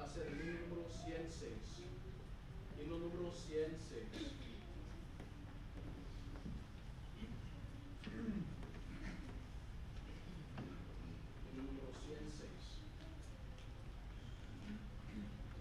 va a ser el himno número 106. Himno número 106. Himno número 106.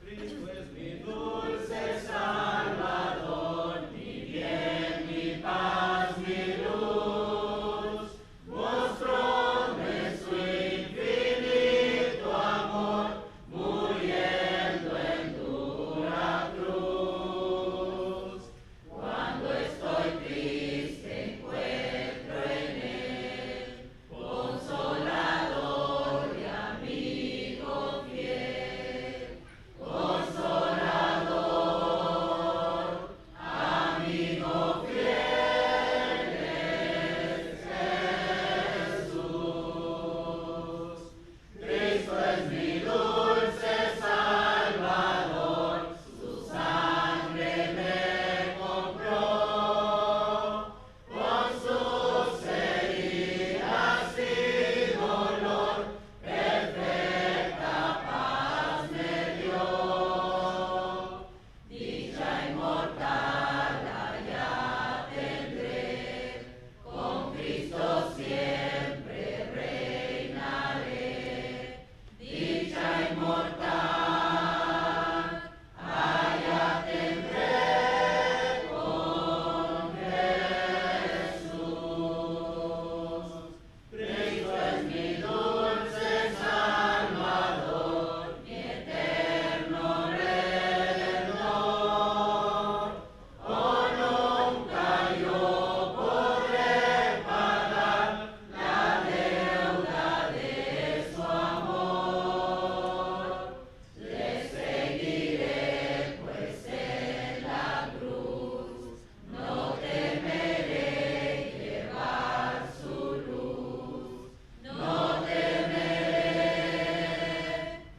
Cristo es mi dulce Salvador, mi bien, mi paz, mi luz. Mostróme su infinito amor, muriendo en dura cruz. Cuando estoy triste encuentro en él consolador y amigo fiel. Consolador, amigo fiel es Jesús. Cristo es mi dulce Salvador, su sangre me compró. Con sus heridas y dolor, perfecta paz me dio. Dicha inmortal allá tendré, con Cristo siempre reinaré. Dicha inmortal allá tendré con Jesús. Cristo es mi dulce Salvador, mi eterno Redentor. Oh, nunca yo podré pagar la deuda de su amor. Le seguiré, pues en la cruz no temeré llevar su luz. No temeré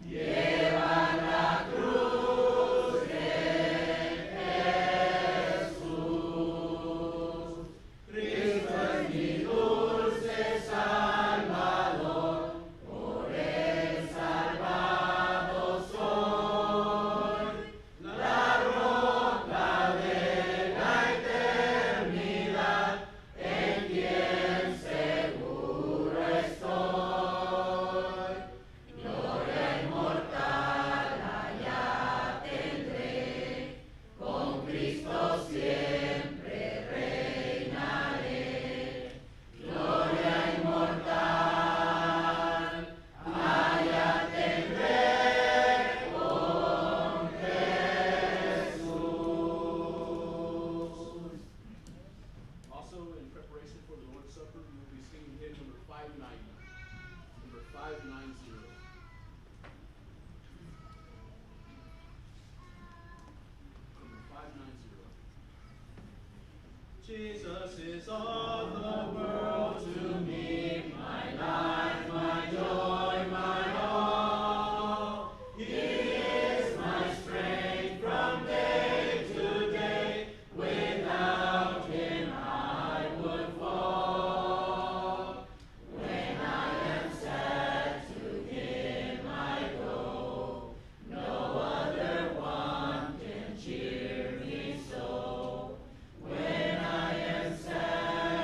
llevar la cruz de Jesús. Cristo es mi dulce Salvador, por él salvado soy. La roca de la eternidad, en quien seguro estoy. Gloria inmortal allá tendré, con Cristo siempre reinaré. Gloria inmortal allá tendré con Jesús. Also, in preparation for the Lord's Supper, we will be singing hymn number 590. Number 590. Number 590. Jesus is all the world to me, my life, my joy, my all. He is my strength from day to day. Without him I would fall. When I am sad, to him I go. No other one can cheer me so. When I am sad,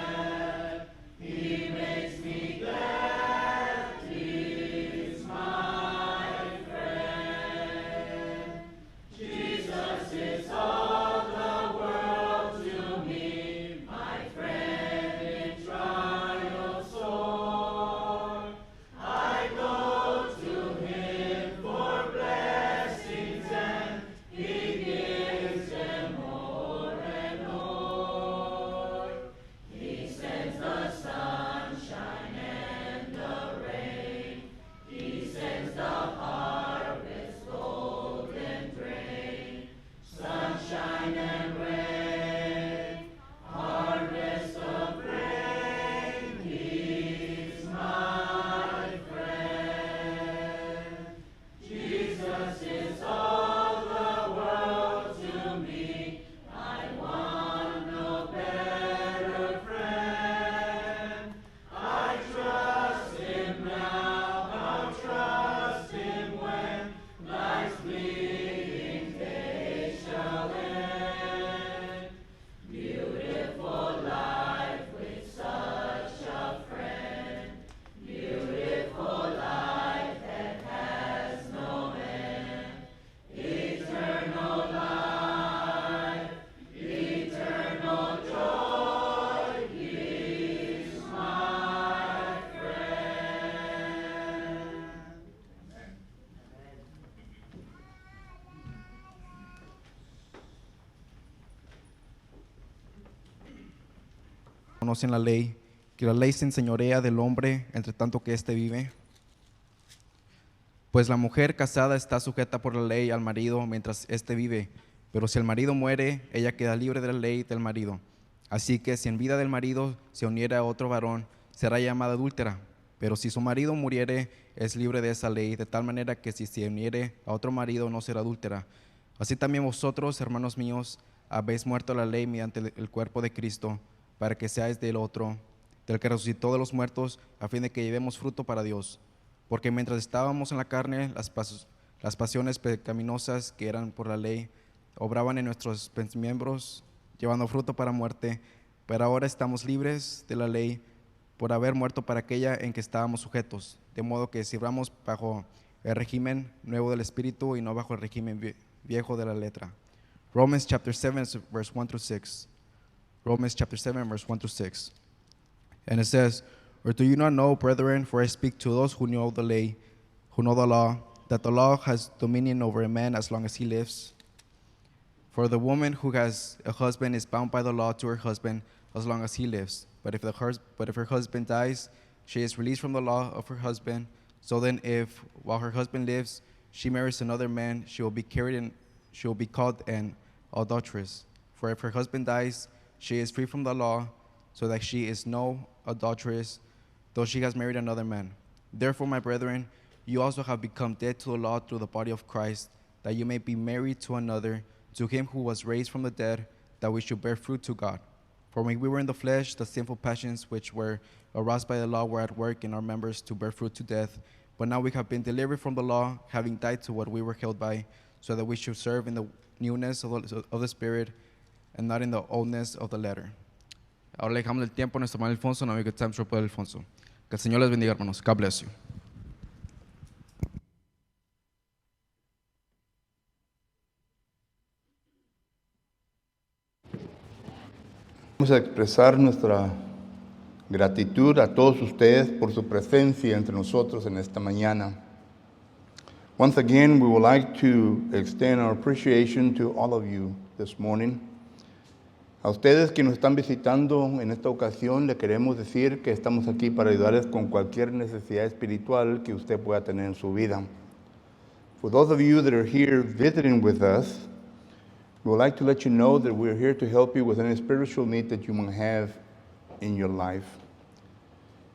conocen la ley, que la ley se enseñorea del hombre entre tanto que éste vive. Pues la mujer casada está sujeta por la ley al marido mientras éste vive, pero si el marido muere, ella queda libre de la ley del marido. Así que si en vida del marido se uniere a otro varón, será llamada adúltera. Pero si su marido muriere, es libre de esa ley, de tal manera que si se uniere a otro marido, no será adúltera. Así también vosotros, hermanos míos, habéis muerto a la ley mediante el cuerpo de Cristo, para que seáis del otro, del que resucitó de los muertos, a fin de que llevemos fruto para Dios. Porque mientras estábamos en la carne, las pasiones pecaminosas que eran por la ley obraban en nuestros miembros, llevando fruto para muerte. Pero ahora estamos libres de la ley por haber muerto para aquella en que estábamos sujetos, de modo que sirvamos bajo el régimen nuevo del Espíritu y no bajo el régimen viejo de la letra. Romans chapter 7, verse 1 through 6. Romans chapter 7, verse 1 through 6. And it says, "Or do you not know, brethren, for I speak to those who know the law, that the law has dominion over a man as long as he lives? For the woman who has a husband is bound by the law to her husband as long as he lives. But if her husband dies, she is released from the law of her husband. So then, if while her husband lives, she marries another man, she will be called an adulteress. For if her husband dies, she is free from the law, so that she is no adulteress, though she has married another man. Therefore, my brethren, you also have become dead to the law through the body of Christ, that you may be married to another, to him who was raised from the dead, that we should bear fruit to God. For when we were in the flesh, the sinful passions which were aroused by the law were at work in our members to bear fruit to death. But now we have been delivered from the law, having died to what we were held by, so that we should serve in the newness of the Spirit, and not in the oldness of the letter." Ahora le dejamos el tiempo a nuestro hermano Alfonso, no hay que tiempo por Alfonso. Que el Señor les bendiga, hermanos. God bless you. Vamos a expresar nuestra gratitud a todos ustedes por su presencia entre nosotros en esta mañana. Once again, we would like to extend our appreciation to all of you this morning. A ustedes que nos están visitando en esta ocasión, le queremos decir que estamos aquí para ayudarles con cualquier necesidad espiritual que usted pueda tener en su vida. For those of you that are here visiting with us, we would like to let you know that we're here to help you with any spiritual need that you might have in your life.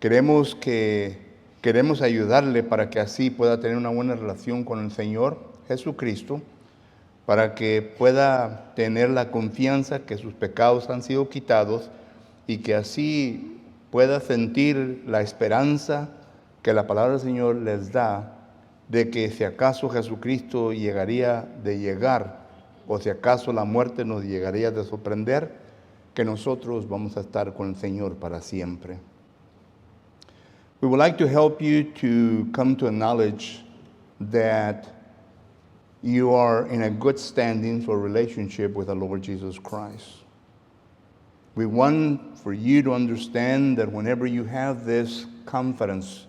Queremos ayudarle para que así pueda tener una buena relación con el Señor Jesucristo, para que pueda tener la confianza que sus pecados han sido quitados y que así pueda sentir la esperanza que la palabra del Señor les da de que si acaso Jesucristo llegaría de llegar, o si acaso la muerte nos llegaría de sorprender, que nosotros vamos a estar con el Señor para siempre. We would like to help you to come to a knowledge that you are in a good standing for a relationship with the Lord Jesus Christ. We want for you to understand that whenever you have this confidence,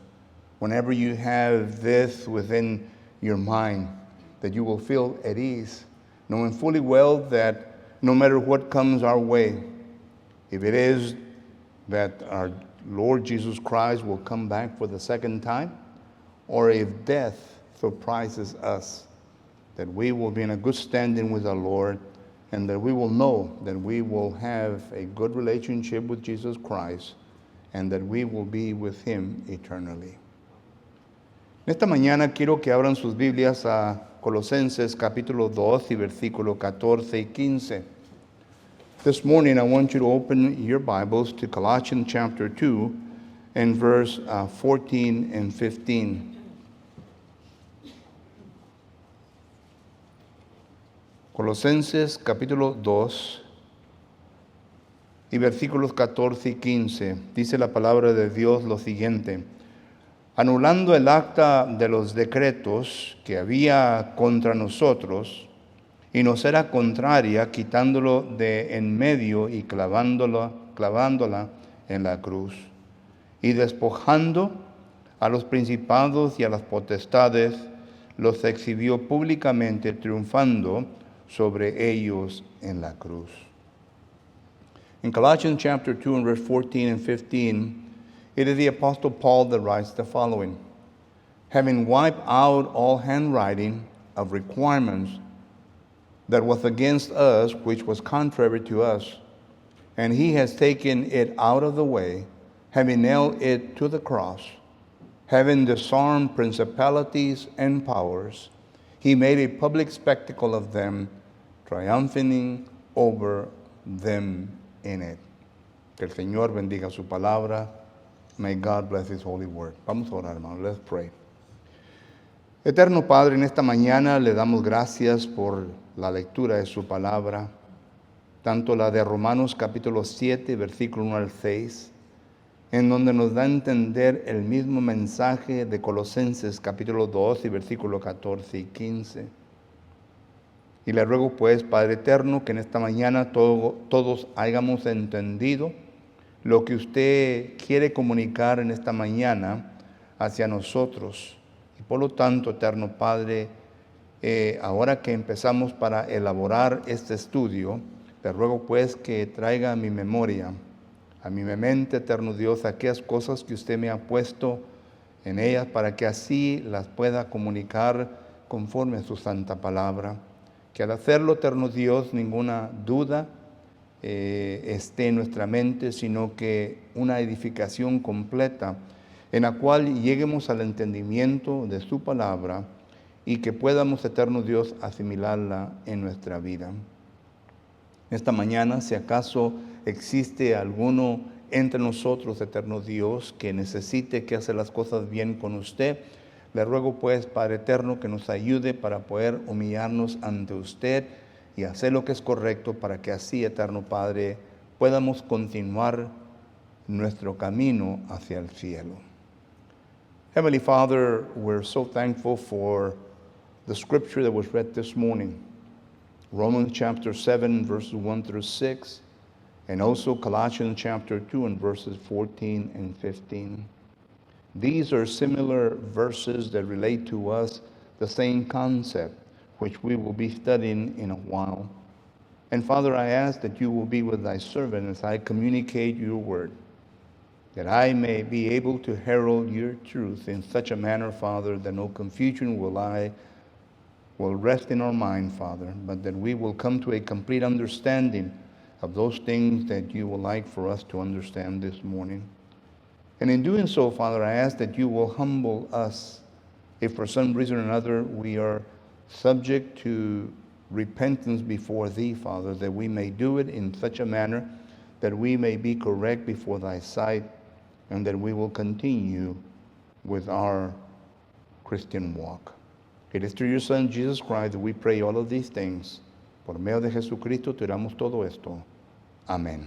whenever you have this within your mind, that you will feel at ease, knowing fully well that no matter what comes our way, if it is that our Lord Jesus Christ will come back for the second time, or if death surprises us, that we will be in a good standing with our Lord, and that we will know that we will have a good relationship with Jesus Christ, and that we will be with Him eternally. Esta mañana quiero que abran sus Biblias a Colosenses capítulo 2 y versículo 14 y 15. This morning I want you to open your Bibles to Colossians chapter 2 and verse 14 and 15. Colosenses capítulo 2 y versículos 14 y 15. Dice la palabra de Dios lo siguiente: anulando el acta de los decretos que había contra nosotros y nos era contraria, quitándolo de en medio y clavándola en la cruz, y despojando a los principados y a las potestades, los exhibió públicamente, triunfando sobre ellos en la cruz. In Colossians chapter 2 and verse 14 and 15, it is the Apostle Paul that writes the following. Having wiped out all handwriting of requirements that was against us, which was contrary to us, and he has taken it out of the way, having nailed it to the cross, having disarmed principalities and powers, he made a public spectacle of them, triumphing over them in it. Que el Señor bendiga su palabra. May God bless His holy word. Vamos a orar, hermano. Let's pray. Eterno Padre, en esta mañana le damos gracias por la lectura de su palabra, tanto la de Romanos capítulo 7, versículo 1 al 6, en donde nos da a entender el mismo mensaje de Colosenses capítulo 2 y versículo 14 y 15. Y le ruego pues, Padre eterno, que en esta mañana todos hayamos entendido lo que usted quiere comunicar en esta mañana hacia nosotros. Y por lo tanto, eterno Padre, ahora que empezamos para elaborar este estudio, te ruego pues que traiga a mi memoria, a mi mente, eterno Dios, aquellas cosas que usted me ha puesto en ellas para que así las pueda comunicar conforme a su santa palabra. Que al hacerlo, eterno Dios, ninguna duda esté en nuestra mente, sino que una edificación completa en la cual lleguemos al entendimiento de su palabra y que podamos, eterno Dios, asimilarla en nuestra vida. Esta mañana, si acaso existe alguno entre nosotros, eterno Dios, que necesite que hacer las cosas bien con usted, le ruego pues, Padre eterno, que nos ayude para poder humillarnos ante usted y hacer lo que es correcto para que así, eterno Padre, podamos continuar nuestro camino hacia el cielo. Heavenly Father, we're so thankful for the scripture that was read this morning. Romans chapter 7, verses 1 through 6, and also Colossians chapter 2 and verses 14 and 15. These are similar verses that relate to us the same concept, which we will be studying in a while. And Father, I ask that you will be with thy servant as I communicate your word, that I may be able to herald your truth in such a manner, Father, that no confusion will rest in our mind, Father, but that we will come to a complete understanding of those things that you would like for us to understand this morning. And in doing so, Father, I ask that you will humble us if for some reason or another we are subject to repentance before thee, Father, that we may do it in such a manner that we may be correct before thy sight and that we will continue with our Christian walk. It is through your Son, Jesus Christ, that we pray all of these things. Por medio de Jesucristo te oramos todo esto. Amén.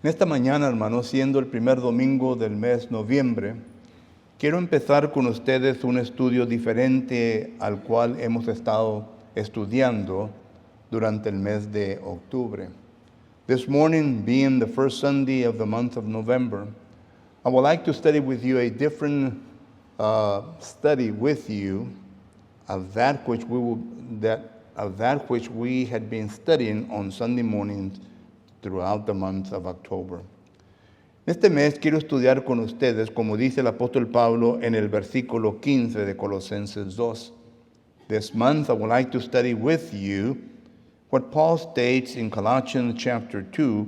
En esta mañana, hermanos, siendo el primer domingo del mes noviembre, quiero empezar con ustedes un estudio diferente al cual hemos estado estudiando durante el mes de octubre. This morning, being the first Sunday of the month of November, I would like to study with you a different study with you of that which we had been studying on Sunday mornings throughout the month of October. Este mes quiero estudiar con ustedes, como dice el apóstol Pablo en el versículo 15 de Colosenses 2. This month I would like to study with you what Paul states in Colossians chapter 2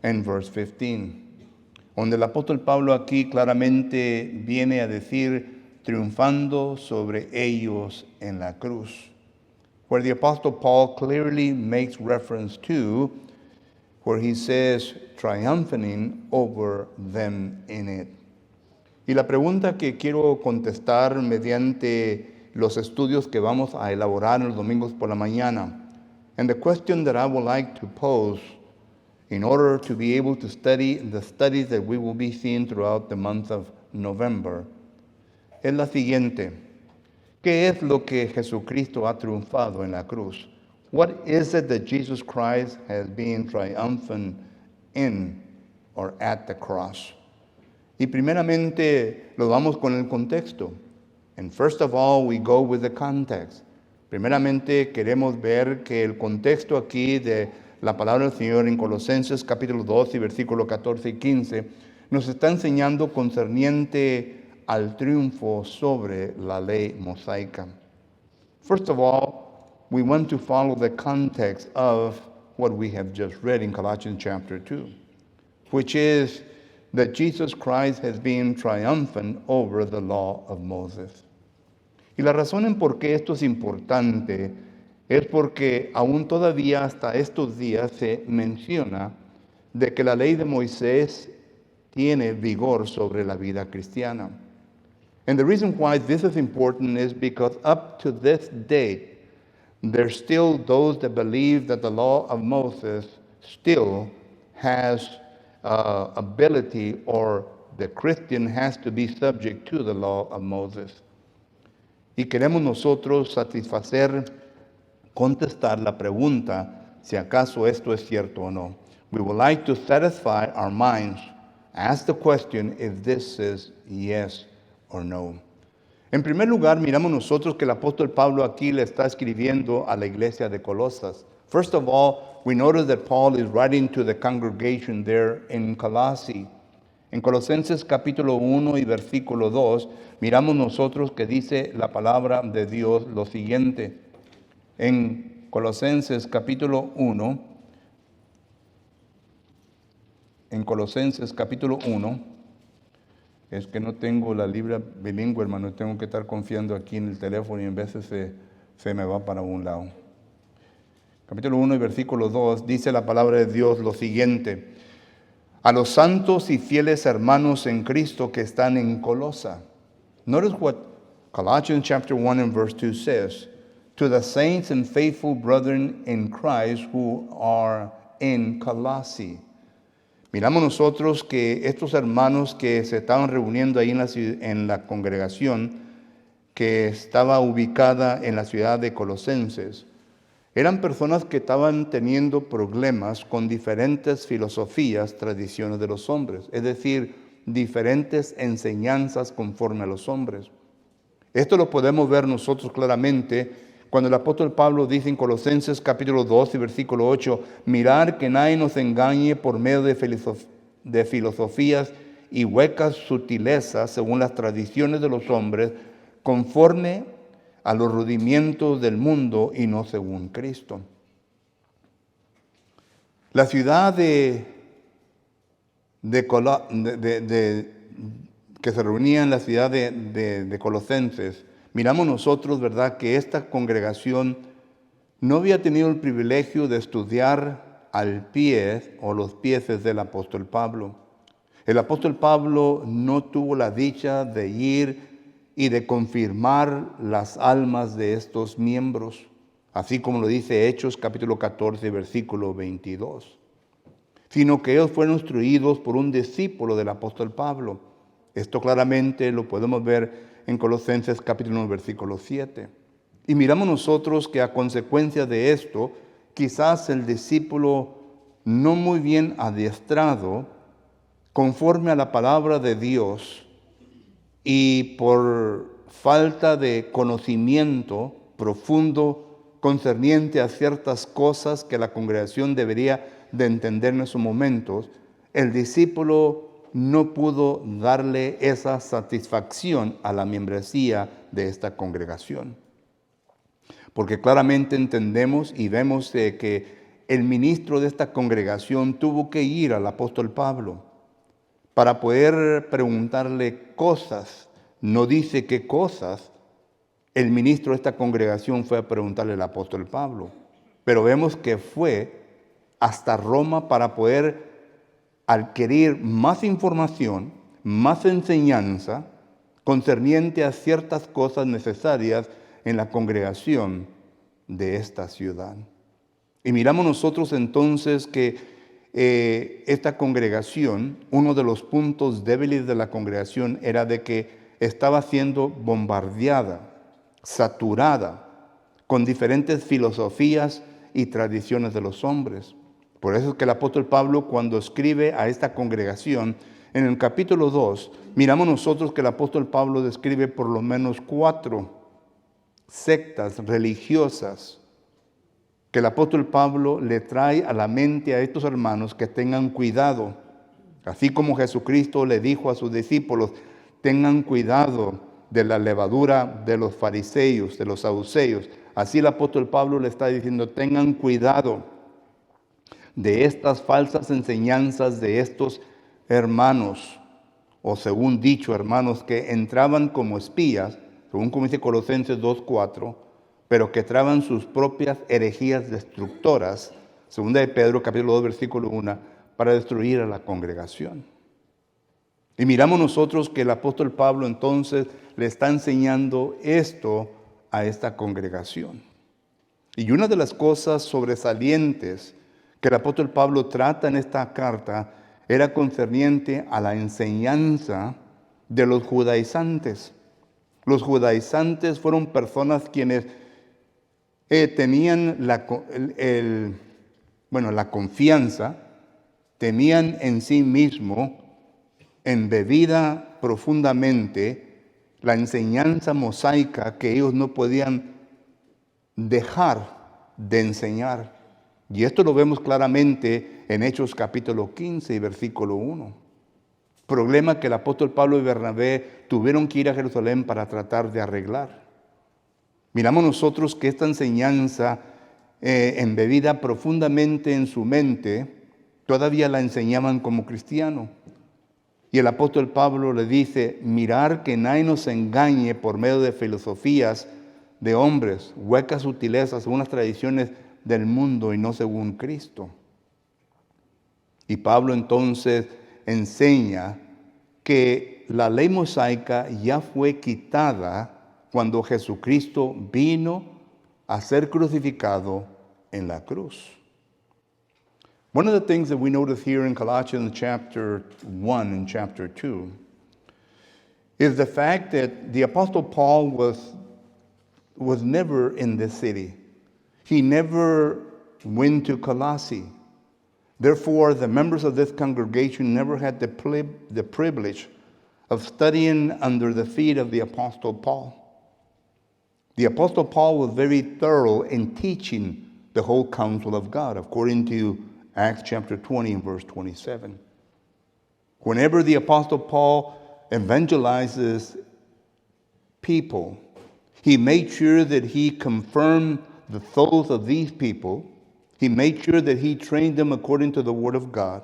and verse 15, donde el apóstol Pablo aquí claramente viene a decir triunfando sobre ellos en la cruz, where the apostle Paul clearly makes reference to where he says, triumphing over them in it. Y la pregunta que quiero contestar mediante los estudios que vamos a elaborar en los domingos por la mañana, and the question that I would like to pose in order to be able to study the studies that we will be seeing throughout the month of November, es la siguiente. ¿Qué es lo que Jesucristo ha triunfado en la cruz? What is it that Jesus Christ has been triumphant in or at the cross? Y primeramente lo vamos con el contexto. And first of all, we go with the context. Primeramente queremos ver que el contexto aquí de la palabra del Señor en Colosenses capítulo 2 y versículos 14 y 15 nos está enseñando concerniente al triunfo sobre la ley mosaica. First of all, we want to follow the context of what we have just read in Colossians chapter 2, which is that Jesus Christ has been triumphant over the law of Moses. Y la razón en por qué esto es importante es porque aún todavía hasta estos días se menciona de que la ley de Moisés tiene vigor sobre la vida cristiana. And the reason why this is important is because up to this date, there's still those that believe that the law of Moses still has ability, or the Christian has to be subject to the law of Moses. Y queremos nosotros contestar la pregunta si acaso esto es cierto o no. We would like to satisfy our minds, ask the question if this is yes or no. En primer lugar, miramos nosotros que el apóstol Pablo aquí le está escribiendo a la iglesia de Colosas. First of all, we notice that Paul is writing to the congregation there in Colossae. En Colosenses capítulo 1 y versículo 2, miramos nosotros que dice la palabra de Dios lo siguiente. En Colosenses capítulo 1, es que no tengo la Biblia bilingüe, hermano, tengo que estar confiando aquí en el teléfono y en veces se me va para un lado. Capítulo 1 y versículo 2 dice la palabra de Dios lo siguiente: a los santos y fieles hermanos en Cristo que están en Colosa. Notice what Colossians chapter 1 and verse 2 says. To the saints and faithful brethren in Christ who are in Colossae. Miramos nosotros que estos hermanos que se estaban reuniendo ahí en la congregación que estaba ubicada en la ciudad de Colosenses, eran personas que estaban teniendo problemas con diferentes filosofías, tradiciones de los hombres, es decir, diferentes enseñanzas conforme a los hombres. Esto lo podemos ver nosotros claramente cuando el apóstol Pablo dice en Colosenses capítulo 2 y versículo 8, mirar que nadie nos engañe por medio de filosofías y huecas sutilezas según las tradiciones de los hombres, conforme a los rudimientos del mundo y no según Cristo. La ciudad que se reunía en la ciudad de Colosenses, miramos nosotros, ¿verdad?, que esta congregación no había tenido el privilegio de estudiar al pie o los pies del apóstol Pablo. El apóstol Pablo no tuvo la dicha de ir y de confirmar las almas de estos miembros, así como lo dice Hechos capítulo 14, versículo 22, sino que ellos fueron instruidos por un discípulo del apóstol Pablo. Esto claramente lo podemos ver en Colosenses capítulo 1, versículo 7. Y miramos nosotros que a consecuencia de esto, quizás el discípulo no muy bien adiestrado, conforme a la palabra de Dios, y por falta de conocimiento profundo concerniente a ciertas cosas que la congregación debería de entender en esos momentos, el discípulo no pudo darle esa satisfacción a la membresía de esta congregación. Porque claramente entendemos y vemos que el ministro de esta congregación tuvo que ir al apóstol Pablo para poder preguntarle cosas. No dice qué cosas el ministro de esta congregación fue a preguntarle al apóstol Pablo, pero vemos que fue hasta Roma para poder adquirir más información, más enseñanza concerniente a ciertas cosas necesarias en la congregación de esta ciudad. Y miramos nosotros entonces que esta congregación, uno de los puntos débiles de la congregación era de que estaba siendo bombardeada, saturada con diferentes filosofías y tradiciones de los hombres. Por eso es que el apóstol Pablo, cuando escribe a esta congregación, en el capítulo 2, miramos nosotros que el apóstol Pablo describe por lo menos 4 sectas religiosas que el apóstol Pablo le trae a la mente a estos hermanos que tengan cuidado. Así como Jesucristo le dijo a sus discípulos, tengan cuidado de la levadura de los fariseos, de los saduceos. Así el apóstol Pablo le está diciendo, tengan cuidado de estas falsas enseñanzas de estos hermanos, o según dicho, hermanos que entraban como espías, según como dice Colosenses 2:4, pero que traban sus propias herejías destructoras, segunda de Pedro capítulo 2 versículo 1, para destruir a la congregación. Y miramos nosotros que el apóstol Pablo entonces le está enseñando esto a esta congregación. Y una de las cosas sobresalientes que el apóstol Pablo trata en esta carta era concerniente a la enseñanza de los judaizantes. Los judaizantes fueron personas quienes tenían la confianza, tenían en sí mismo embebida profundamente la enseñanza mosaica que ellos no podían dejar de enseñar. Y esto lo vemos claramente en Hechos capítulo 15 y versículo 1. Problema que el apóstol Pablo y Bernabé tuvieron que ir a Jerusalén para tratar de arreglar. Miramos nosotros que esta enseñanza embebida profundamente en su mente, todavía la enseñaban como cristiano. Y el apóstol Pablo le dice, mirar que nadie nos engañe por medio de filosofías de hombres, huecas sutilezas, según las tradiciones del mundo y no según Cristo. Y Pablo entonces enseña que la ley mosaica ya fue quitada cuando Jesucristo vino a ser crucificado en la cruz. One of the things that we notice here in Colossians chapter 1 and chapter 2 is the fact that the Apostle Paul was never in this city. He never went to Colossae. Therefore, the members of this congregation never had the privilege of studying under the feet of the Apostle Paul. The Apostle Paul was very thorough in teaching the whole counsel of God, according to Acts chapter 20 and verse 27. Whenever the Apostle Paul evangelizes people, he made sure that he confirmed the souls of these people. He made sure that he trained them according to the Word of God.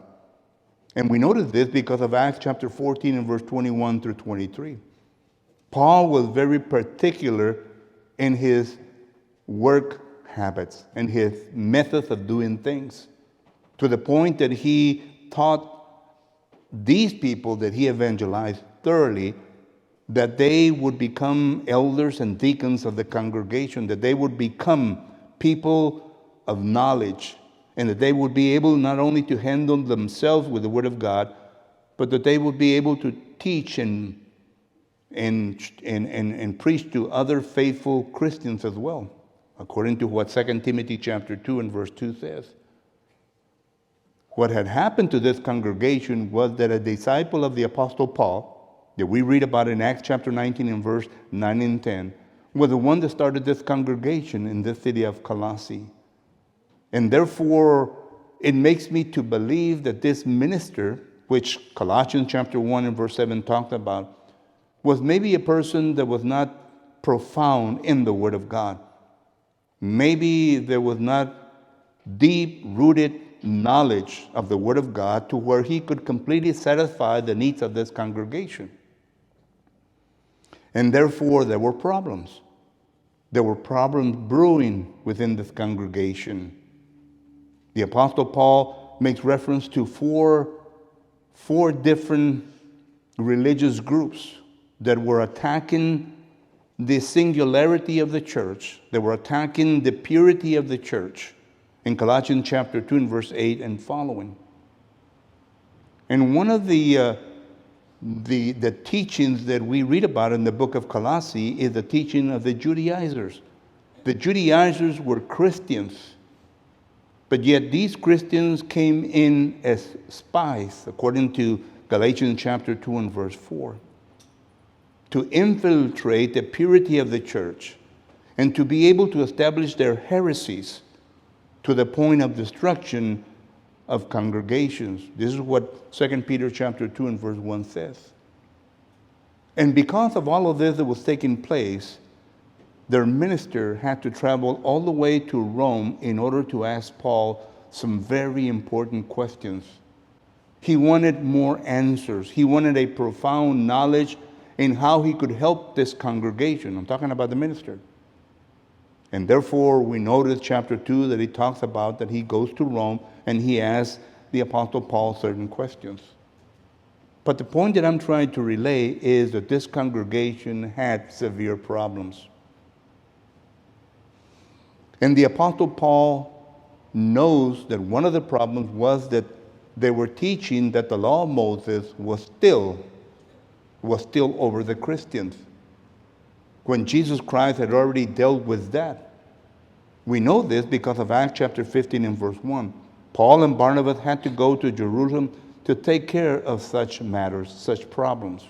And we notice this because of Acts chapter 14 and verse 21 through 23. Paul was very particular in his work habits and his methods of doing things, to the point that he taught these people that he evangelized thoroughly that they would become elders and deacons of the congregation, that they would become people of knowledge, and that they would be able not only to handle themselves with the Word of God, but that they would be able to teach and preach to other faithful Christians as well, according to what 2 Timothy chapter 2 and verse 2 says. What had happened to this congregation was that a disciple of the Apostle Paul, that we read about in Acts chapter 19 and verse 9 and 10, was the one that started this congregation in this city of Colossae. And therefore, it makes me to believe that this minister, which Colossians chapter 1 and verse 7 talked about, was maybe a person that was not profound in the Word of God. Maybe there was not deep-rooted knowledge of the Word of God to where he could completely satisfy the needs of this congregation. And therefore, there were problems. There were problems brewing within this congregation. The Apostle Paul makes reference to four different religious groups that were attacking the singularity of the church. They were attacking the purity of the church in Colossians chapter 2 and verse 8 and following. And one of the teachings that we read about in the book of Colossae is the teaching of the Judaizers. The Judaizers were Christians, but yet these Christians came in as spies, according to Galatians chapter 2 and verse 4, to infiltrate the purity of the church and to be able to establish their heresies to the point of destruction of congregations. This is what 2 Peter chapter 2 and verse 1 says. And because of all of this that was taking place, their minister had to travel all the way to Rome in order to ask Paul some very important questions. He wanted more answers. He wanted a profound knowledge in how he could help this congregation. I'm talking about the minister. And therefore, we notice chapter 2 that he talks about that he goes to Rome and he asks the Apostle Paul certain questions. But the point that I'm trying to relay is that this congregation had severe problems. And the Apostle Paul knows that one of the problems was that they were teaching that the law of Moses was still over the Christians, when Jesus Christ had already dealt with that. We know this because of Acts chapter 15 and verse 1. Paul and Barnabas had to go to Jerusalem to take care of such matters, such problems.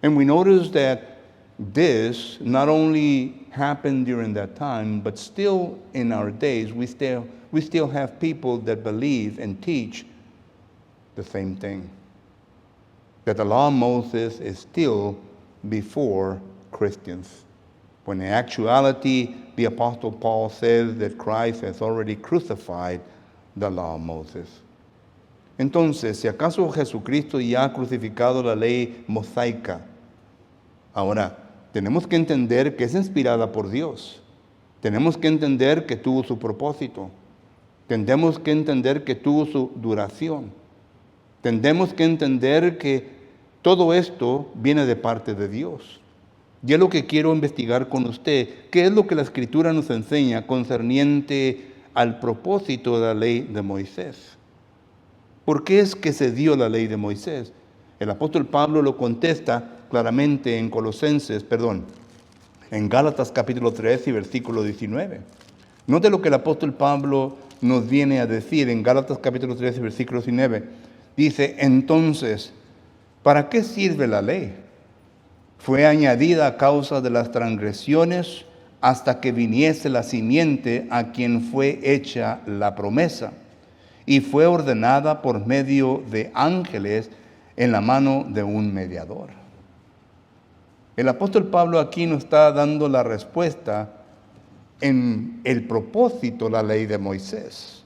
And we notice that this not only happened during that time, but still in our days, we still have people that believe and teach the same thing. That the law of Moses is still before Christians. When in actuality, the Apostle Paul says that Christ has already crucified the law of Moses. Entonces, si acaso Jesucristo ya ha crucificado la ley mosaica, ahora, tenemos que entender que es inspirada por Dios. Tenemos que entender que tuvo su propósito. Tenemos que entender que tuvo su duración. Tenemos que entender que todo esto viene de parte de Dios. Y es lo que quiero investigar con usted. ¿Qué es lo que la Escritura nos enseña concerniente al propósito de la ley de Moisés? ¿Por qué es que se dio la ley de Moisés? El apóstol Pablo lo contesta claramente en en Gálatas capítulo 3 y versículo 19. Note lo que el apóstol Pablo nos viene a decir en Gálatas capítulo 3 y versículo 19. Dice, entonces, ¿para qué sirve la ley? Fue añadida a causa de las transgresiones hasta que viniese la simiente a quien fue hecha la promesa, y fue ordenada por medio de ángeles en la mano de un mediador. El apóstol Pablo aquí nos está dando la respuesta en el propósito de la ley de Moisés.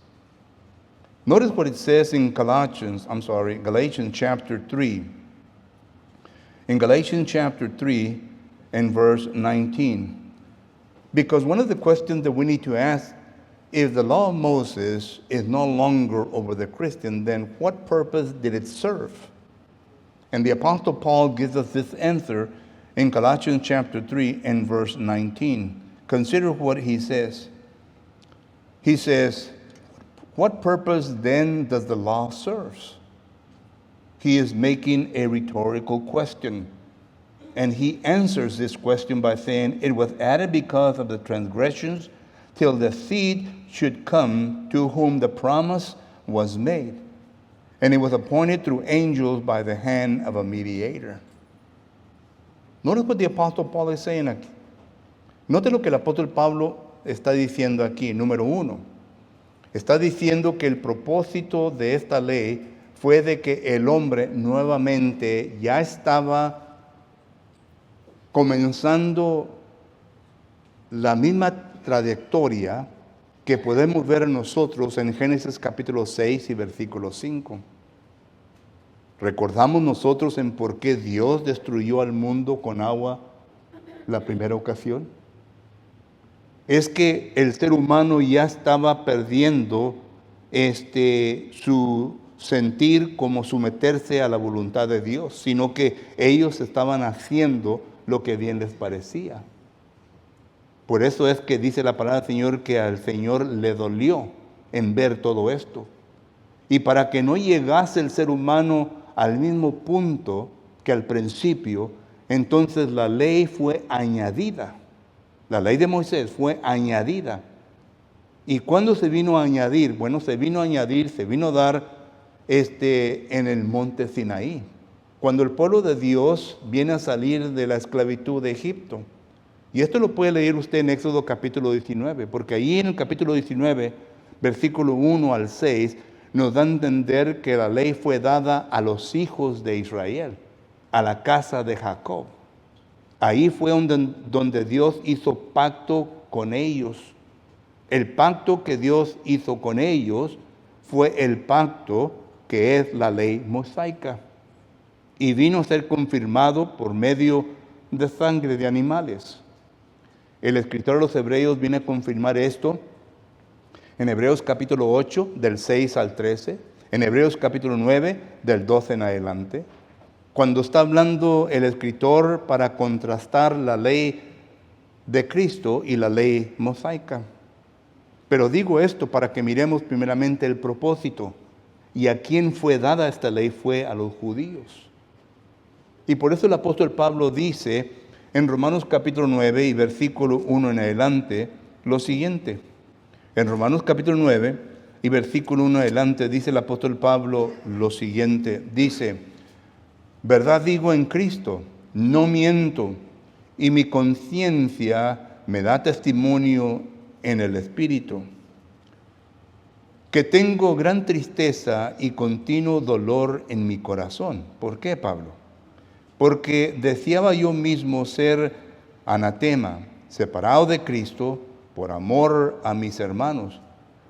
Notice what it says in Galatians chapter 3. In Galatians chapter 3 and verse 19. Because one of the questions that we need to ask, if the law of Moses is no longer over the Christian, then what purpose did it serve? And the Apostle Paul gives us this answer in Galatians chapter 3 and verse 19. Consider what he says. He says, what purpose then does the law serve? He is making a rhetorical question. And he answers this question by saying, it was added because of the transgressions, till the seed should come to whom the promise was made. And it was appointed through angels by the hand of a mediator. Notice what the Apostle Paul is saying aquí. Note lo que el apóstol Pablo está diciendo aquí. Número uno, está diciendo que el propósito de esta ley fue de que el hombre nuevamente ya estaba comenzando la misma trayectoria que podemos ver nosotros en Génesis capítulo 6 y versículo 5. ¿Recordamos nosotros en por qué Dios destruyó al mundo con agua la primera ocasión? Es que el ser humano ya estaba perdiendo su sentir como someterse a la voluntad de Dios, sino que ellos estaban haciendo lo que bien les parecía. Por eso es que dice la palabra del Señor que al Señor le dolió en ver todo esto. Y para que no llegase el ser humano al mismo punto que al principio, entonces la ley fue añadida. La ley de Moisés fue añadida. ¿Y cuándo se vino a añadir? Bueno, se vino a dar en el monte Sinaí. Cuando el pueblo de Dios viene a salir de la esclavitud de Egipto. Y esto lo puede leer usted en Éxodo capítulo 19, porque ahí en el capítulo 19, versículo 1 al 6, nos da a entender que la ley fue dada a los hijos de Israel, a la casa de Jacob. Ahí fue donde Dios hizo pacto con ellos. El pacto que Dios hizo con ellos fue el pacto que es la ley mosaica. Y vino a ser confirmado por medio de sangre de animales. El escritor de los Hebreos viene a confirmar esto en Hebreos capítulo 8, del 6 al 13, en Hebreos capítulo 9, del 12 en adelante, cuando está hablando el escritor para contrastar la ley de Cristo y la ley mosaica. Pero digo esto para que miremos primeramente el propósito. Y a quién fue dada esta ley fue a los judíos. Y por eso el apóstol Pablo dice en Romanos capítulo 9 y versículo 1 en adelante lo siguiente. En Romanos capítulo 9 y versículo 1 en adelante dice el apóstol Pablo lo siguiente. Dice, verdad digo en Cristo, no miento, y mi conciencia me da testimonio en el Espíritu, que tengo gran tristeza y continuo dolor en mi corazón. ¿Por qué, Pablo? Porque deseaba yo mismo ser anatema, separado de Cristo, por amor a mis hermanos,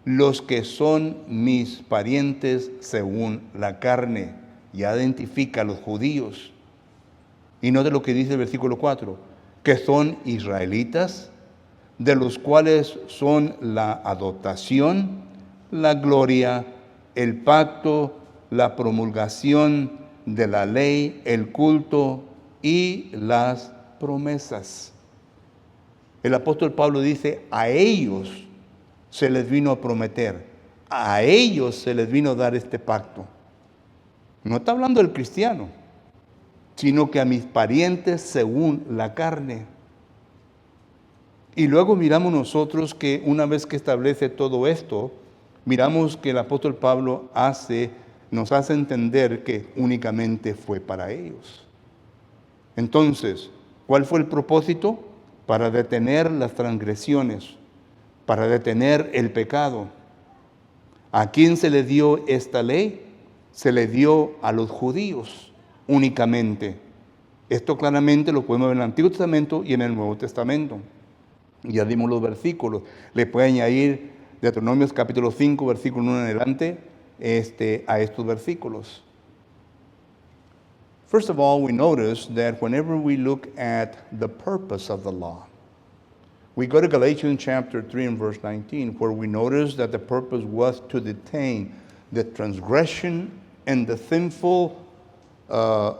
los que son mis parientes según la carne. Ya identifica a los judíos. Y note lo que dice el versículo 4, que son israelitas, de los cuales son la adoptación, la gloria, el pacto, la promulgación de la ley, el culto y las promesas. El apóstol Pablo dice, a ellos se les vino a prometer, a ellos se les vino a dar este pacto. No está hablando del cristiano, sino que a mis parientes según la carne. Y luego miramos nosotros que una vez que establece todo esto, miramos que el apóstol Pablo nos hace entender que únicamente fue para ellos. Entonces, ¿cuál fue el propósito? Para detener las transgresiones, para detener el pecado. ¿A quién se le dio esta ley? Se le dio a los judíos únicamente. Esto claramente lo podemos ver en el Antiguo Testamento y en el Nuevo Testamento. Ya dimos los versículos. Le puede añadir Deuteronomios capítulo 5, versículo 1 en adelante, a estos versículos. First of all, we notice that whenever we look at the purpose of the law, we go to Galatians chapter 3 and verse 19, where we notice that the purpose was to detain the transgression and the sinful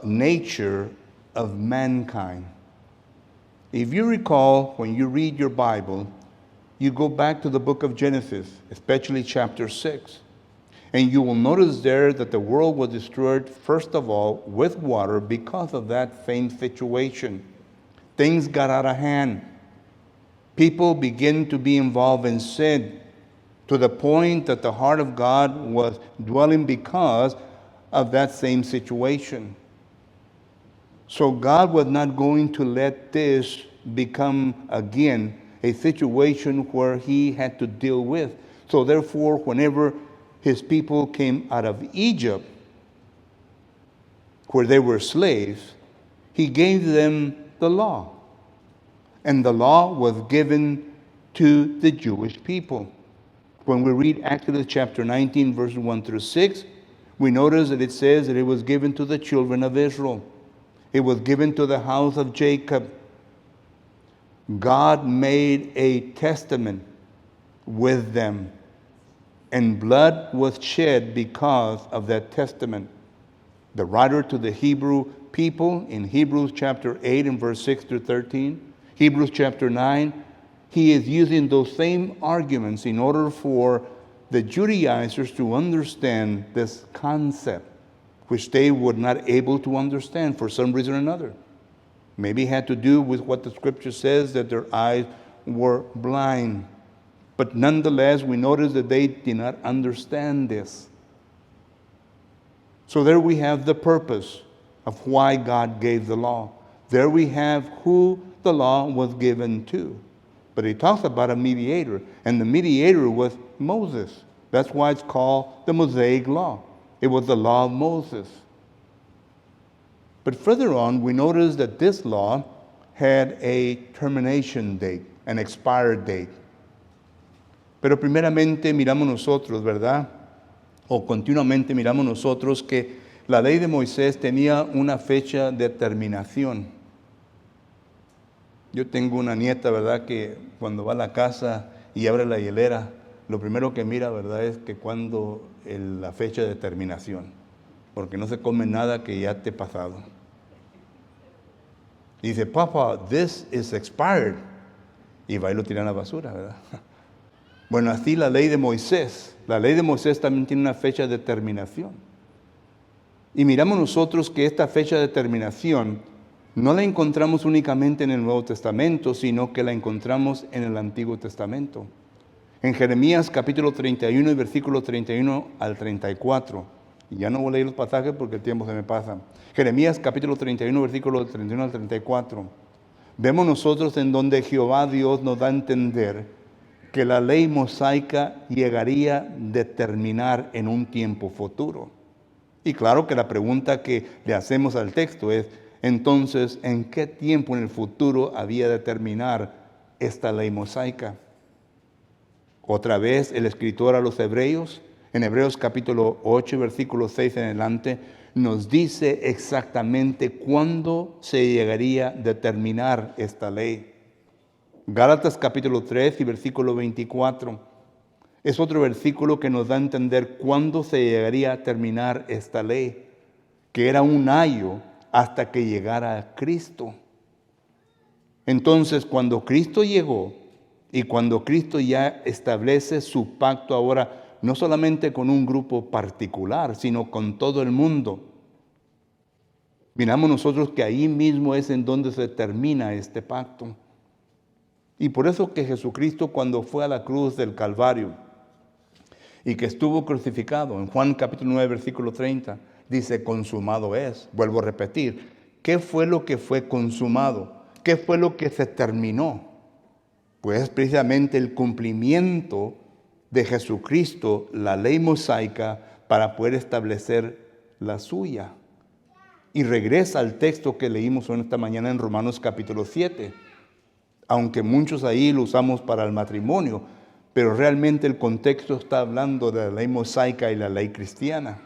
nature of mankind. If you recall, when you read your Bible, you go back to the book of Genesis, especially chapter 6, and you will notice there that the world was destroyed, first of all, with water because of that same situation. Things got out of hand. People began to be involved in sin to the point that the heart of God was dwelling because of that same situation. So God was not going to let this become again a situation where he had to deal with. So therefore, whenever his people came out of Egypt, where they were slaves, he gave them the law. And the law was given to the Jewish people. When we read Exodus chapter 19, verses 1 through 6, we notice that it says that it was given to the children of Israel. It was given to the house of Jacob. God made a testament with them, and blood was shed because of that testament. The writer to the Hebrew people in Hebrews chapter 8 and verse 6 through 13, Hebrews chapter 9, he is using those same arguments in order for the Judaizers to understand this concept, which they were not able to understand for some reason or another. Maybe it had to do with what the scripture says, that their eyes were blind. But nonetheless, we notice that they did not understand this. So there we have the purpose of why God gave the law. There we have who the law was given to. But he talks about a mediator, and the mediator was Moses. That's why it's called the Mosaic Law. It was the law of Moses. But further on, we notice that this law had a termination date, an expired date. Pero primeramente miramos nosotros, ¿verdad? O continuamente miramos nosotros que la ley de Moisés tenía una fecha de terminación. Yo tengo una nieta, ¿verdad? Que cuando va a la casa y abre la hielera, lo primero que mira, ¿verdad? Es que cuando la fecha de terminación. Porque no se come nada que ya esté pasado. Y dice, Papa, this is expired. Y va y lo tira a la basura, ¿verdad? Bueno, así la ley de Moisés. La ley de Moisés también tiene una fecha de terminación. Y miramos nosotros que esta fecha de terminación no la encontramos únicamente en el Nuevo Testamento, sino que la encontramos en el Antiguo Testamento. En Jeremías capítulo 31 y versículo 31 al 34. Y ya no voy a leer los pasajes porque el tiempo se me pasa. Jeremías capítulo 31, versículo 31 al 34. Vemos nosotros en donde Jehová Dios nos da a entender que la ley mosaica llegaría a terminar en un tiempo futuro. Y claro que la pregunta que le hacemos al texto es, entonces, ¿en qué tiempo en el futuro había de terminar esta ley mosaica? Otra vez el escritor a los Hebreos, en Hebreos capítulo 8, versículo 6 en adelante, nos dice exactamente cuándo se llegaría a terminar esta ley. Gálatas capítulo 3 y versículo 24 es otro versículo que nos da a entender cuándo se llegaría a terminar esta ley, que era un año hasta que llegara Cristo. Entonces, cuando Cristo llegó y cuando Cristo ya establece su pacto ahora, no solamente con un grupo particular, sino con todo el mundo, miramos nosotros que ahí mismo es en donde se termina este pacto. Y por eso que Jesucristo, cuando fue a la cruz del Calvario y que estuvo crucificado, en Juan capítulo 9, versículo 30, dice, consumado es. Vuelvo a repetir, ¿qué fue lo que fue consumado? ¿Qué fue lo que se terminó? Pues precisamente el cumplimiento de Jesucristo, la ley mosaica, para poder establecer la suya. Y regresa al texto que leímos esta mañana en Romanos capítulo 7. Aunque muchos ahí lo usamos para el matrimonio, pero realmente el contexto está hablando de la ley mosaica y la ley cristiana.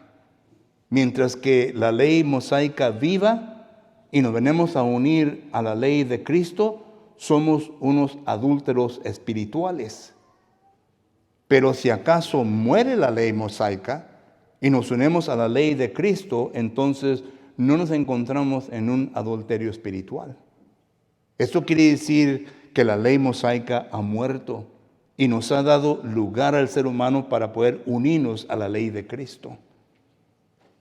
Mientras que la ley mosaica viva y nos venimos a unir a la ley de Cristo, somos unos adúlteros espirituales. Pero si acaso muere la ley mosaica y nos unimos a la ley de Cristo, entonces no nos encontramos en un adulterio espiritual. Esto quiere decir que la ley mosaica ha muerto y nos ha dado lugar al ser humano para poder unirnos a la ley de Cristo.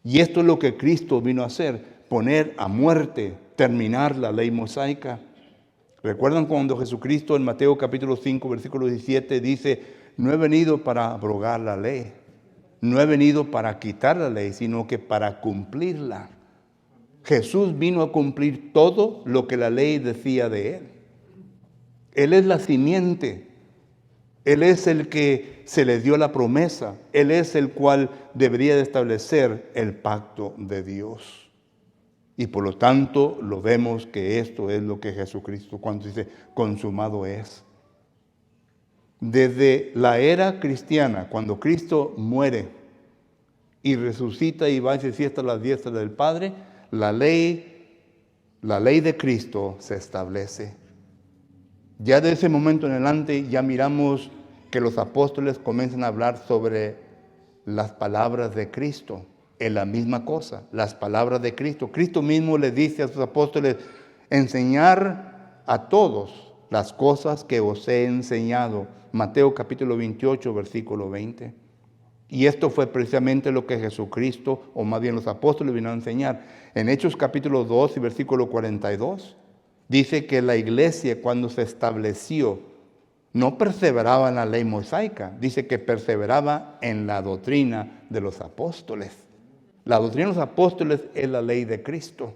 Y esto es lo que Cristo vino a hacer, poner a muerte, terminar la ley mosaica. ¿Recuerdan cuando Jesucristo en Mateo capítulo 5, versículo 17 dice, no he venido para abrogar la ley, no he venido para quitar la ley, sino que para cumplirla? Jesús vino a cumplir todo lo que la ley decía de Él. Él es la simiente. Él es el que se le dio la promesa. Él es el cual debería de establecer el pacto de Dios. Y por lo tanto, lo vemos que esto es lo que Jesucristo, cuando dice consumado es. Desde la era cristiana, cuando Cristo muere y resucita y va y se sienta a la diestra del Padre, la ley de Cristo se establece. Ya de ese momento en adelante ya miramos que los apóstoles comienzan a hablar sobre las palabras de Cristo. Es la misma cosa, las palabras de Cristo. Cristo mismo le dice a sus apóstoles, enseñar a todos las cosas que os he enseñado. Mateo capítulo 28, versículo 20. Y esto fue precisamente lo que Jesucristo, o más bien los apóstoles, vinieron a enseñar. En Hechos capítulo 2 y versículo 42, dice que la iglesia cuando se estableció, no perseveraba en la ley mosaica, dice que perseveraba en la doctrina de los apóstoles. La doctrina de los apóstoles es la ley de Cristo.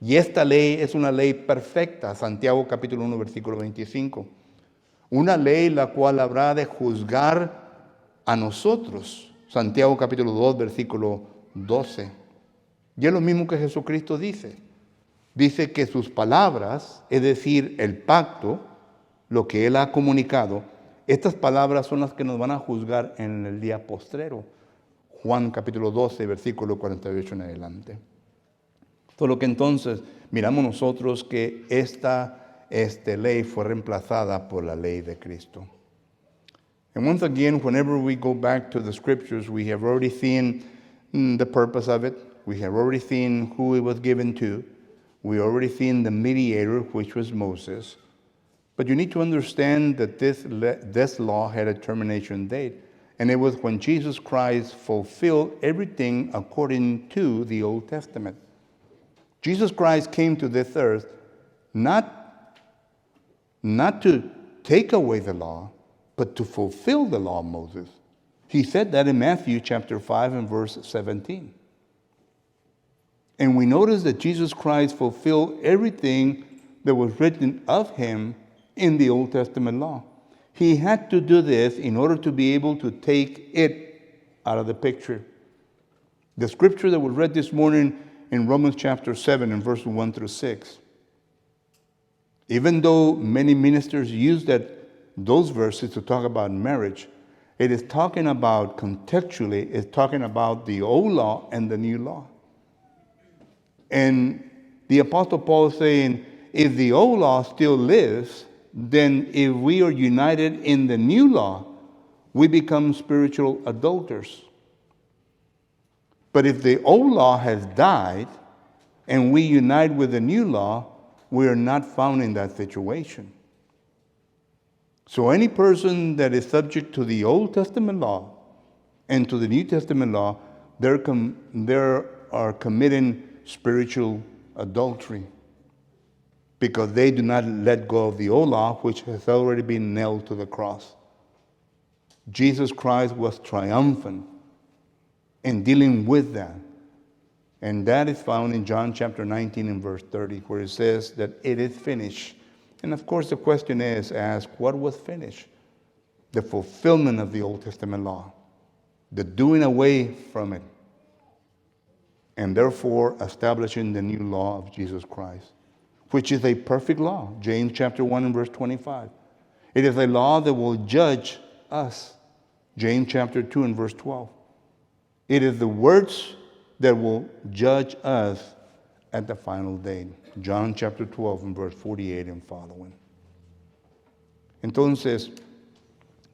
Y esta ley es una ley perfecta, Santiago capítulo 1, versículo 25. Una ley la cual habrá de juzgar a nosotros, Santiago capítulo 2, versículo 12. Y es lo mismo que Jesucristo dice. Dice que sus palabras, es decir, el pacto, lo que Él ha comunicado, estas palabras son las que nos van a juzgar en el día postrero. Juan capítulo 12, versículo 48 en adelante. Por lo que entonces miramos nosotros que esta ley fue reemplazada por la ley de Cristo. And once again, whenever we go back to the scriptures, we have already seen the purpose of it. We have already seen who it was given to. We already seen the mediator, which was Moses. But you need to understand that this law had a termination date. And it was when Jesus Christ fulfilled everything according to the Old Testament. Jesus Christ came to this earth not to take away the law, but to fulfill the law of Moses. He said that in Matthew chapter 5 and verse 17. And we notice that Jesus Christ fulfilled everything that was written of him in the Old Testament law. He had to do this in order to be able to take it out of the picture. The scripture that was read this morning in Romans chapter 7 and verses 1 through 6. Even though many ministers use those verses to talk about marriage, it is talking about, contextually, it's talking about the old law and the new law. And the Apostle Paul is saying, if the old law still lives, then if we are united in the new law, we become spiritual adulterers. But if the old law has died and we unite with the new law, we are not found in that situation. So any person that is subject to the Old Testament law and to the New Testament law, they are committing spiritual adultery because they do not let go of the old law, which has already been nailed to the cross. Jesus Christ was triumphant in dealing with that. And that is found in John chapter 19 and verse 30, where it says that it is finished. And of course the question is asked, what was finished? The fulfillment of the Old Testament law, the doing away from it, and therefore establishing the new law of Jesus Christ, which is a perfect law. James chapter 1 and verse 25. It is a law that will judge us. James chapter 2 and verse 12. It is the words that will judge us at the final day. John chapter 12 and verse 48 and following. Entonces,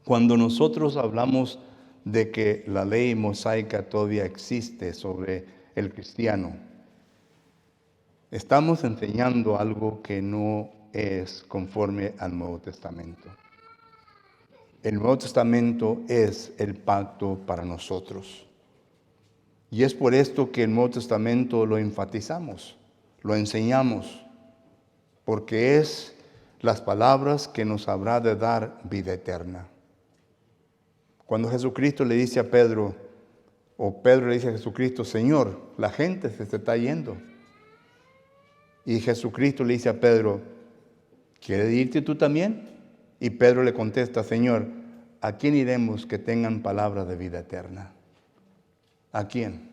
cuando nosotros hablamos de que la ley mosaica todavía existe sobre el cristiano, estamos enseñando algo que no es conforme al Nuevo Testamento. El Nuevo Testamento es el pacto para nosotros. Y es por esto que el Nuevo Testamento lo enfatizamos, lo enseñamos, porque es las palabras que nos habrá de dar vida eterna. Cuando Jesucristo le dice a Pedro, o Pedro le dice a Jesucristo, Señor, la gente se está yendo. Y Jesucristo le dice a Pedro, ¿quieres irte tú también? Y Pedro le contesta, Señor, ¿a quién iremos que tengan palabra de vida eterna? ¿A quién?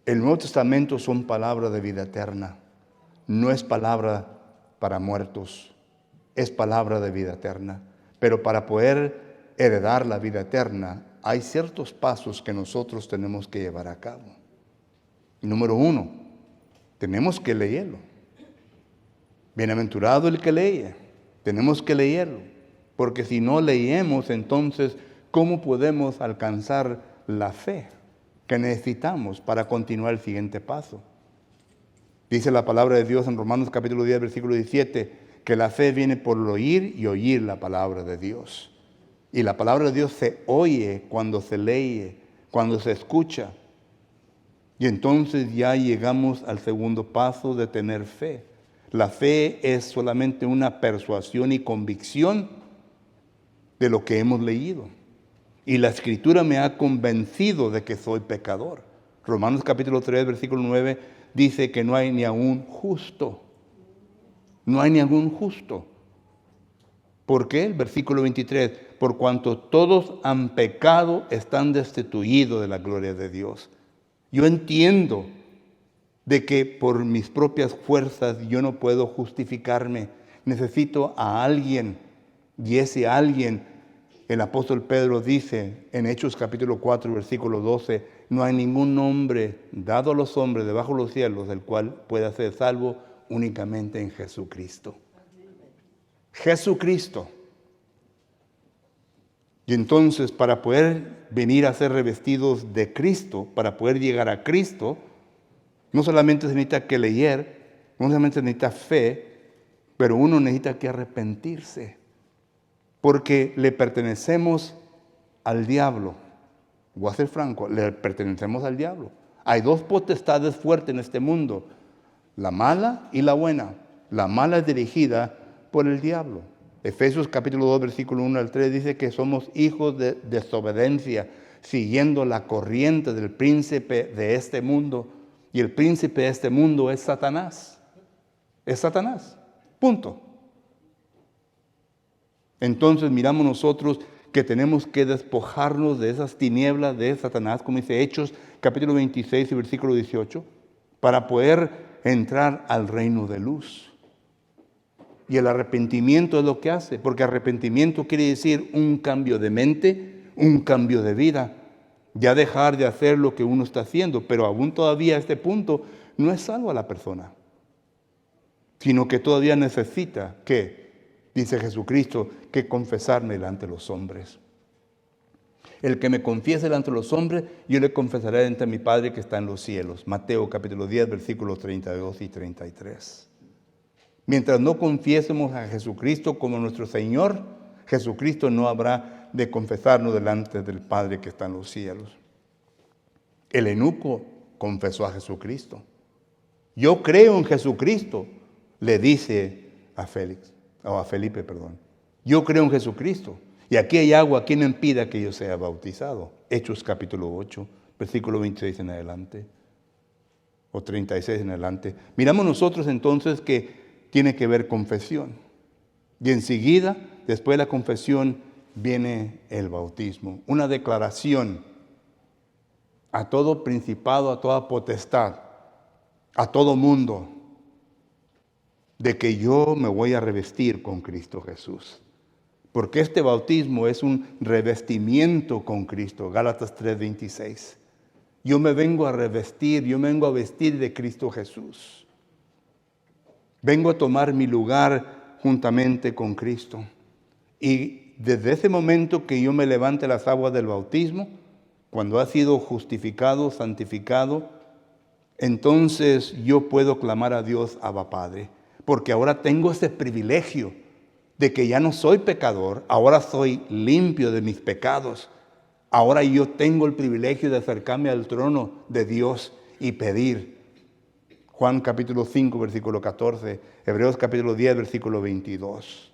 El Nuevo Testamento son palabras de vida eterna. No es palabra para muertos, es palabra de vida eterna. Pero para poder heredar la vida eterna, hay ciertos pasos que nosotros tenemos que llevar a cabo. Número 1, tenemos que leerlo. Bienaventurado el que lee, tenemos que leerlo. Porque si no leemos, entonces, ¿cómo podemos alcanzar la fe que necesitamos para continuar el siguiente paso? Dice la palabra de Dios en Romanos capítulo 10, versículo 17, que la fe viene por el oír y oír la palabra de Dios. Y la palabra de Dios se oye cuando se lee, cuando se escucha. Y entonces ya llegamos al segundo paso de tener fe. La fe es solamente una persuasión y convicción de lo que hemos leído. Y la Escritura me ha convencido de que soy pecador. Romanos capítulo 3, versículo 9 dice que no hay ni aún justo. No hay ni algún justo. ¿Por qué? El versículo 23, por cuanto todos han pecado, están destituidos de la gloria de Dios. Yo entiendo de que por mis propias fuerzas yo no puedo justificarme. Necesito a alguien, y ese alguien, el apóstol Pedro dice en Hechos capítulo 4, versículo 12, no hay ningún nombre dado a los hombres debajo de los cielos del cual pueda ser salvo únicamente en Jesucristo. Jesucristo. Y entonces, para poder venir a ser revestidos de Cristo, para poder llegar a Cristo, no solamente se necesita que leer, no solamente se necesita fe, pero uno necesita que arrepentirse, porque le pertenecemos al diablo. Voy a ser franco, le pertenecemos al diablo. Hay dos potestades fuertes en este mundo, la mala y la buena. La mala es dirigida por el diablo. Efesios capítulo 2, versículo 1 al 3 dice que somos hijos de desobediencia, siguiendo la corriente del príncipe de este mundo. Y el príncipe de este mundo es Satanás. Es Satanás. Punto. Entonces miramos nosotros que tenemos que despojarnos de esas tinieblas de Satanás, como dice Hechos capítulo 26 y versículo 18, para poder entrar al reino de luz. Y el arrepentimiento es lo que hace, porque arrepentimiento quiere decir un cambio de mente, un cambio de vida, ya dejar de hacer lo que uno está haciendo, pero aún todavía a este punto no es salvo a la persona, sino que todavía necesita que, dice Jesucristo, que confesarme delante de los hombres. El que me confiese delante de los hombres, yo le confesaré ante mi Padre que está en los cielos. Mateo capítulo 10, versículos 32 y 33. Mientras no confiésemos a Jesucristo como nuestro Señor, Jesucristo no habrá de confesarnos delante del Padre que está en los cielos. El eunuco confesó a Jesucristo. Yo creo en Jesucristo, le dice a Felipe. Yo creo en Jesucristo. Y aquí hay agua, ¿quién impida que yo sea bautizado? Hechos capítulo 8, versículo 26 en adelante, o 36 en adelante. Miramos nosotros entonces que tiene que ver confesión. Y enseguida, después de la confesión, viene el bautismo. Una declaración a todo principado, a toda potestad, a todo mundo, de que yo me voy a revestir con Cristo Jesús. Porque este bautismo es un revestimiento con Cristo. Gálatas 3:26. Yo me vengo a revestir, yo me vengo a vestir de Cristo Jesús. Vengo a tomar mi lugar juntamente con Cristo. Y desde ese momento que yo me levante las aguas del bautismo, cuando ha sido justificado, santificado, entonces yo puedo clamar a Dios, Abba Padre. Porque ahora tengo ese privilegio de que ya no soy pecador, ahora soy limpio de mis pecados. Ahora yo tengo el privilegio de acercarme al trono de Dios y pedir. Juan capítulo 5, versículo 14, Hebreos capítulo 10, versículo 22.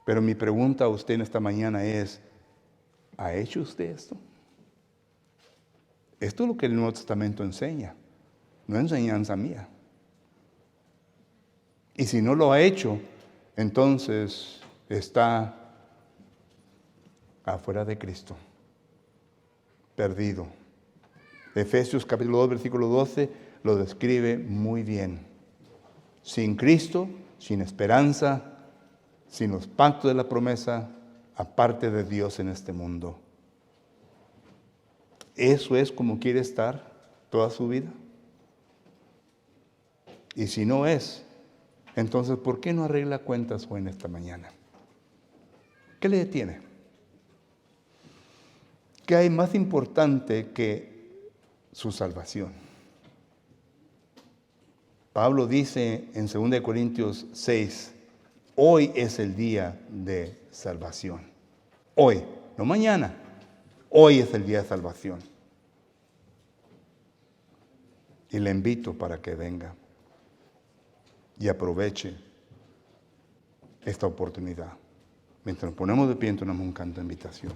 Pero mi pregunta a usted en esta mañana es, ¿ha hecho usted esto? Esto es lo que el Nuevo Testamento enseña, no es enseñanza mía. Y si no lo ha hecho, entonces está afuera de Cristo, perdido. Efesios capítulo 2, versículo 12 lo describe muy bien. Sin Cristo, sin esperanza, sin los pactos de la promesa, aparte de Dios en este mundo. ¿Eso es como quiere estar toda su vida? Y si no es, entonces, ¿por qué no arregla cuentas hoy en esta mañana? ¿Qué le detiene? ¿Qué hay más importante que su salvación? Pablo dice en 2 Corintios 6, hoy es el día de salvación. Hoy, no mañana. Hoy es el día de salvación. Y le invito para que venga y aproveche esta oportunidad. Mientras nos ponemos de pie, entonamos un canto de invitación.